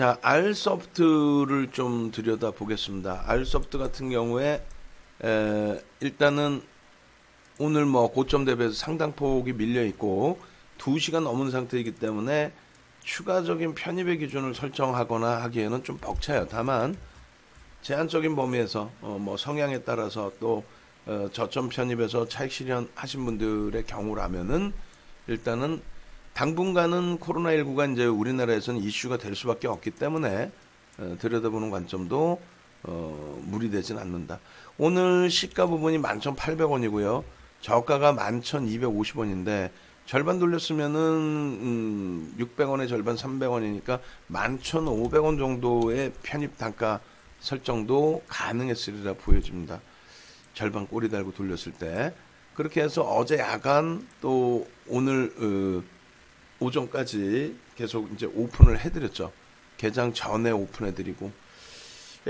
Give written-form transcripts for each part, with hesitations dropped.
자, R소프트를 좀 들여다보겠습니다. R소프트 같은 경우에 일단은 오늘 뭐 고점 대비해서 상당폭이 밀려 있고 2시간 넘은 상태이기 때문에 추가적인 편입의 기준을 설정하거나 하기에는 좀 벅차요. 다만 제한적인 범위에서 뭐 성향에 따라서 또 저점 편입에서 차익 실현하신 분들의 경우라면은 일단은 당분간은 코로나19가 이제 우리나라에서는 이슈가 될 수밖에 없기 때문에 들여다보는 관점도 무리되진 않는다. 오늘 시가 부분이 11,800원이고요. 저가가 11,250원인데 절반 돌렸으면은 600원의 절반 300원이니까 11,500원 정도의 편입 단가 설정도 가능했으리라 보여집니다. 절반 꼬리 달고 돌렸을 때. 그렇게 해서 어제 야간 또 오늘 오전까지 계속 이제 오픈을 해드렸죠. 개장 전에 오픈해드리고.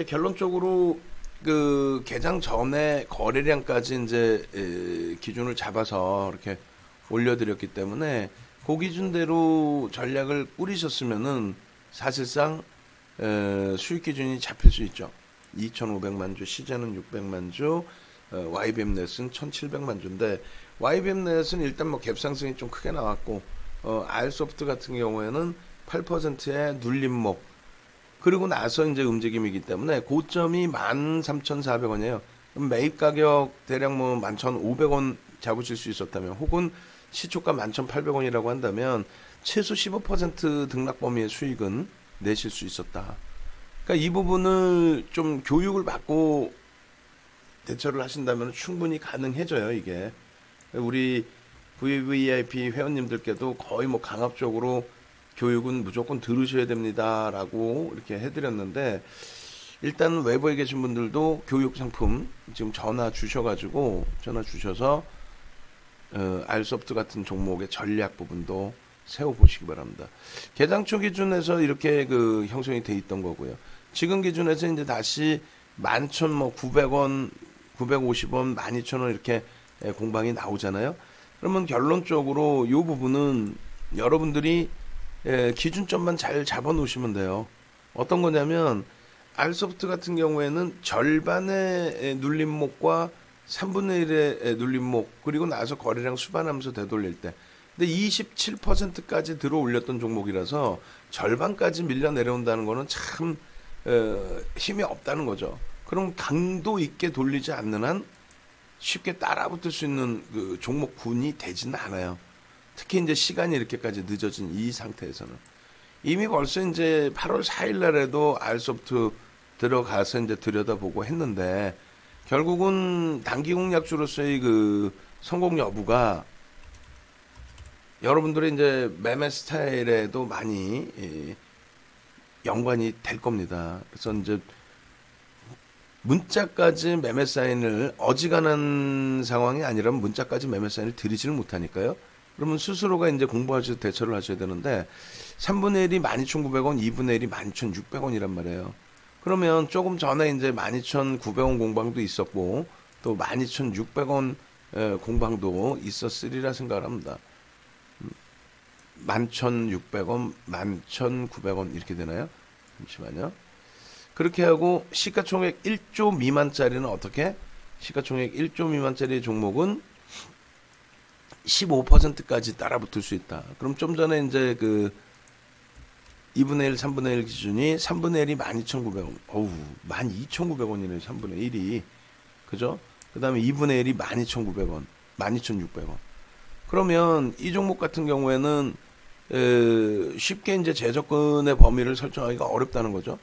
결론적으로 그 개장 전에 거래량까지 이제 기준을 잡아서 이렇게 올려드렸기 때문에 그 기준대로 전략을 꾸리셨으면은 사실상 수익 기준이 잡힐 수 있죠. 2,500만 주, 시제는 600만 주, YBM 넷은 1,700만 주인데 YBM 넷은 일단 뭐 갭상승이 좀 크게 나왔고 R소프트 같은 경우에는 8%의 눌림목 그리고 나서 이제 움직임이기 때문에 고점이 13,400원이에요. 그럼 매입 가격 대략 뭐 11,500원 잡으실 수 있었다면 혹은 시초가 11,800원이라고 한다면 최소 15% 등락 범위의 수익은 내실 수 있었다. 그러니까 이 부분을 좀 교육을 받고 대처를 하신다면 충분히 가능해져요, 이게. 우리 VVIP 회원님들께도 거의 뭐 강압적으로 교육은 무조건 들으셔야 됩니다라고 이렇게 해드렸는데 일단 외부에 계신 분들도 교육 상품 지금 전화 주셔서 R소프트 같은 종목의 전략 부분도 세워보시기 바랍니다. 개장 초 기준에서 이렇게 그 형성이 돼 있던 거고요. 지금 기준에서 이제 다시 11,900원, 950원, 12,000원 이렇게 공방이 나오잖아요. 그러면 결론적으로 이 부분은 여러분들이 기준점만 잘 잡아 놓으시면 돼요. 어떤 거냐면 R소프트 같은 경우에는 절반의 눌림목과 3분의 1의 눌림목 그리고 나서 거래량 수반하면서 되돌릴 때 근데 27%까지 들어 올렸던 종목이라서 절반까지 밀려 내려온다는 거는 참 힘이 없다는 거죠. 그럼 강도 있게 돌리지 않는 한 쉽게 따라붙을 수 있는 그 종목군이 되지는 않아요. 특히 이제 시간이 이렇게까지 늦어진 이 상태에서는 이미 벌써 이제 8월 4일 날에도 R소프트 들어가서 이제 들여다보고 했는데 결국은 단기 공략주로서의 그 성공 여부가 여러분들의 이제 매매 스타일에도 많이 연관이 될 겁니다. 그래서 이제 문자까지 매매 사인을 어지간한 상황이 아니라면 문자까지 매매 사인을 드리지를 못하니까요. 그러면 스스로가 이제 공부하셔서 대처를 하셔야 되는데 3분의 1이 12,900원, 2분의 1이 12,600원이란 말이에요. 그러면 조금 전에 이제 12,900원 공방도 있었고 또 12,600원 공방도 있었으리라 생각을 합니다. 11,600원, 11,900원 이렇게 되나요? 잠시만요. 그렇게 하고 시가총액 1조 미만짜리는 어떻게? 시가총액 1조 미만짜리 종목은 15%까지 따라붙을 수 있다. 그럼 좀 전에 이제 그 2분의 1, 3분의 1 기준이 3분의 1이 12,900원. 어우, 12,900원이네요. 3분의 1이. 그죠? 그 다음에 2분의 1이 12,900원. 12,600원. 그러면 이 종목 같은 경우에는 쉽게 이제 재접근의 범위를 설정하기가 어렵다는 거죠.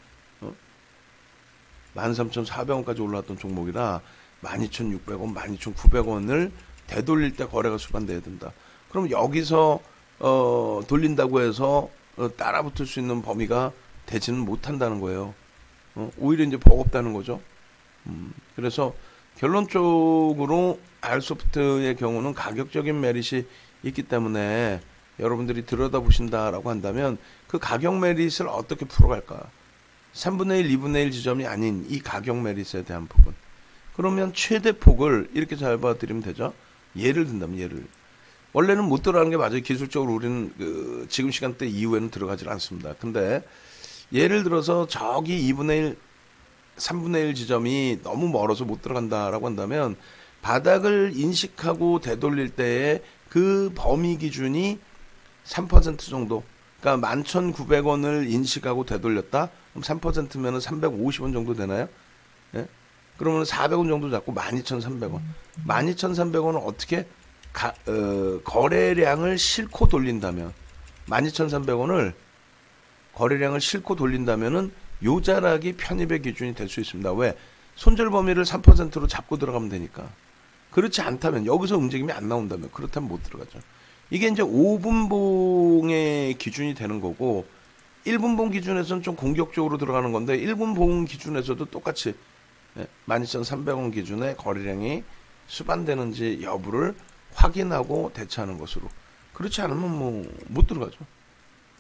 13,400원까지 올라왔던 종목이라 12,600원, 12,900원을 되돌릴 때 거래가 수반돼야 된다. 그럼 여기서 돌린다고 해서 따라붙을 수 있는 범위가 되지는 못한다는 거예요. 오히려 이제 버겁다는 거죠. 그래서 결론적으로 R소프트의 경우는 가격적인 메릿이 있기 때문에 여러분들이 들여다보신다라고 한다면 그 가격 메릿을 어떻게 풀어갈까? 3분의 1, 2분의 1 지점이 아닌 이 가격 메릿에 대한 부분. 그러면 최대 폭을 이렇게 잘 봐드리면 되죠. 예를 든다면 예를. 원래는 못 들어가는 게 맞아요. 기술적으로 우리는 지금 시간대 이후에는 들어가질 않습니다. 근데 예를 들어서 저기 2분의 1, 3분의 1 지점이 너무 멀어서 못 들어간다라고 한다면 바닥을 인식하고 되돌릴 때에 그 범위 기준이 3% 정도. 그러니까 11,900원을 인식하고 되돌렸다? 그럼 3%면은 350원 정도 되나요? 예? 그러면 400원 정도 잡고 12,300원. 12,300원은 어떻게 거래량을 싣고 돌린다면 12,300원을 거래량을 싣고 돌린다면은 요 자락이 편입의 기준이 될 수 있습니다. 왜? 손절 범위를 3%로 잡고 들어가면 되니까. 그렇지 않다면 여기서 움직임이 안 나온다면 그렇다면 못 들어가죠. 이게 이제 5분봉의 기준이 되는 거고 1분봉 기준에서는 좀 공격적으로 들어가는 건데 1분봉 기준에서도 똑같이 12,300원 기준의 거래량이 수반되는지 여부를 확인하고 대처하는 것으로. 그렇지 않으면 뭐 못 들어가죠.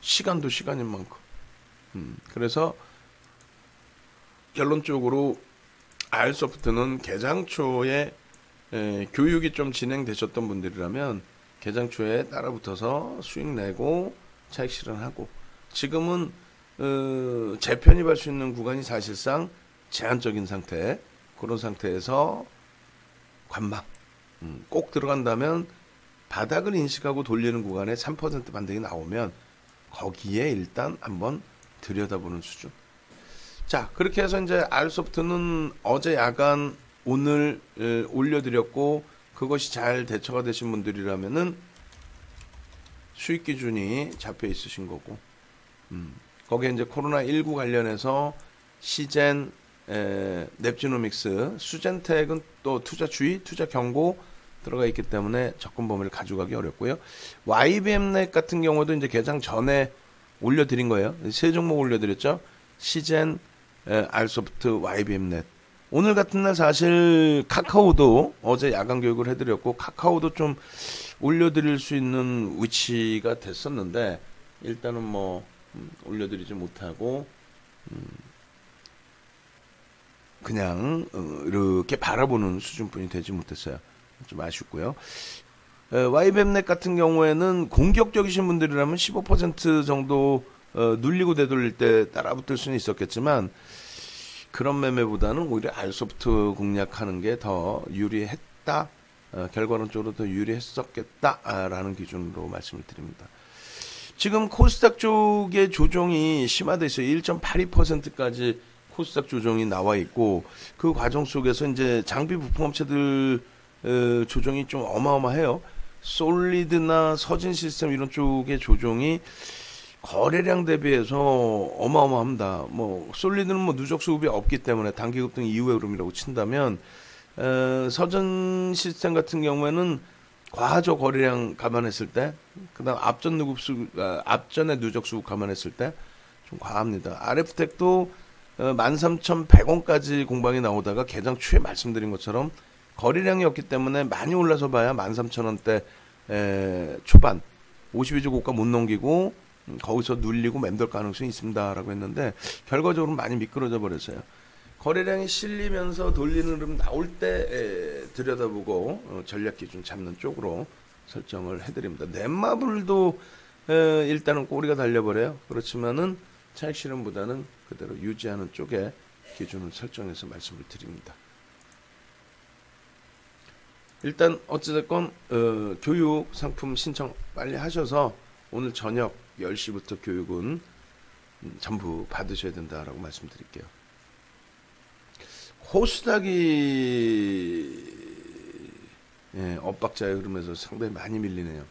시간도 시간인 만큼. 그래서 결론적으로 R소프트는 개장 초에 교육이 좀 진행되셨던 분들이라면 개장 초에 따라붙어서 수익 내고 차익 실현하고, 지금은 재편입할 수 있는 구간이 사실상 제한적인 상태, 그런 상태에서 관망, 꼭 들어간다면 바닥을 인식하고 돌리는 구간에 3% 반등이 나오면 거기에 일단 한번 들여다보는 수준. 자, 그렇게 해서 이제 R소프트는 어제 야간 오늘 올려드렸고, 그것이 잘 대처가 되신 분들이라면은 수익 기준이 잡혀 있으신 거고, 거기에 이제 코로나19 관련해서 시젠, 넵지노믹스, 수젠텍은 또 투자 주의, 투자 경고 들어가 있기 때문에 접근 범위를 가져가기 어렵고요. YBM넷 같은 경우도 이제 개장 전에 올려드린 거예요. 세 종목 올려드렸죠. 시젠, R소프트, YBM넷. 오늘 같은 날 사실 카카오도 어제 야간 교육을 해드렸고 카카오도 좀 올려드릴 수 있는 위치가 됐었는데 일단은 뭐 올려드리지 못하고 그냥 이렇게 바라보는 수준뿐이 되지 못했어요. 좀 아쉽고요. YBM넷 같은 경우에는 공격적이신 분들이라면 15% 정도 눌리고 되돌릴 때 따라붙을 수는 있었겠지만 그런 매매보다는 오히려 R소프트 공략하는 게 더 유리했다. 결과론적으로 더 유리했었겠다라는 기준으로 말씀을 드립니다. 지금 코스닥 쪽의 조정이 심화돼 있어요. 1.82%까지 코스닥 조정이 나와 있고 그 과정 속에서 이제 장비 부품업체들 조정이 좀 어마어마해요. 솔리드나 서진 시스템 이런 쪽의 조정이 거래량 대비해서 어마어마합니다. 뭐 솔리드는 뭐 누적 수급이 없기 때문에 단기 급등 이후의 흐름이라고 친다면 서전 시스템 같은 경우에는 과하적 거래량 감안했을 때, 그다음 앞전의 누적 수급 감안했을 때 좀 과합니다. RF텍도 13,100원까지 공방이 나오다가 개장 초에 말씀드린 것처럼 거래량이 없기 때문에 많이 올라서 봐야 13,000원대 초반 52주 고가 못 넘기고 거기서 눌리고 맴돌 가능성이 있습니다라고 했는데 결과적으로 많이 미끄러져 버렸어요. 거래량이 실리면서 돌리는 흐름 나올 때 들여다보고 전략 기준 잡는 쪽으로 설정을 해드립니다. 넷마블도 일단은 꼬리가 달려버려요. 그렇지만은 차익 실현보다는 그대로 유지하는 쪽에 기준을 설정해서 말씀을 드립니다. 일단 어찌됐건 교육 상품 신청 빨리 하셔서 오늘 저녁 10시부터 교육은 전부 받으셔야 된다라고 말씀드릴게요. 코스닥이 엇박자의 흐름에서 상당히 많이 밀리네요.